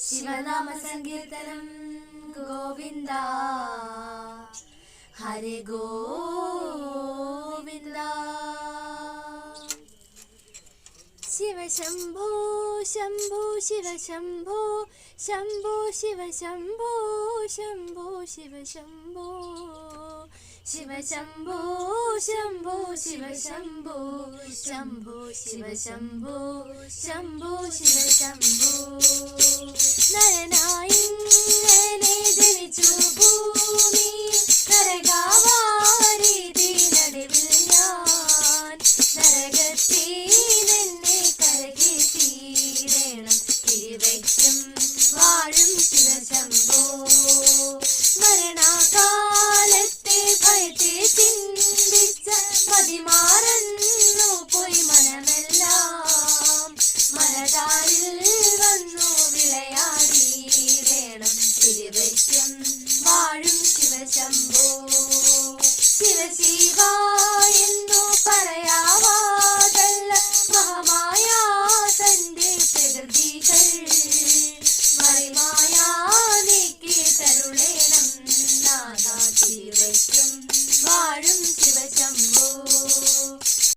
ശിവനാമ സങ്കീർത്തനം ഗോവിന്ദ ഹരേ ഗോവിന്ദ. ശിവ ശംഭോ ശംഭോ ശിവ ശംഭോ ശംഭോ ശിവ ശംഭോ ശംഭോ ശിവ ശംഭോ ശിവ ശംഭോ ശംഭോ ശിവ ശംഭോ ശംഭോ ശിവ ശംഭോ ശംഭോ ശിവ ശംഭോ. നരനായിങ്ങനെ ജനിച്ചു ഭൂമി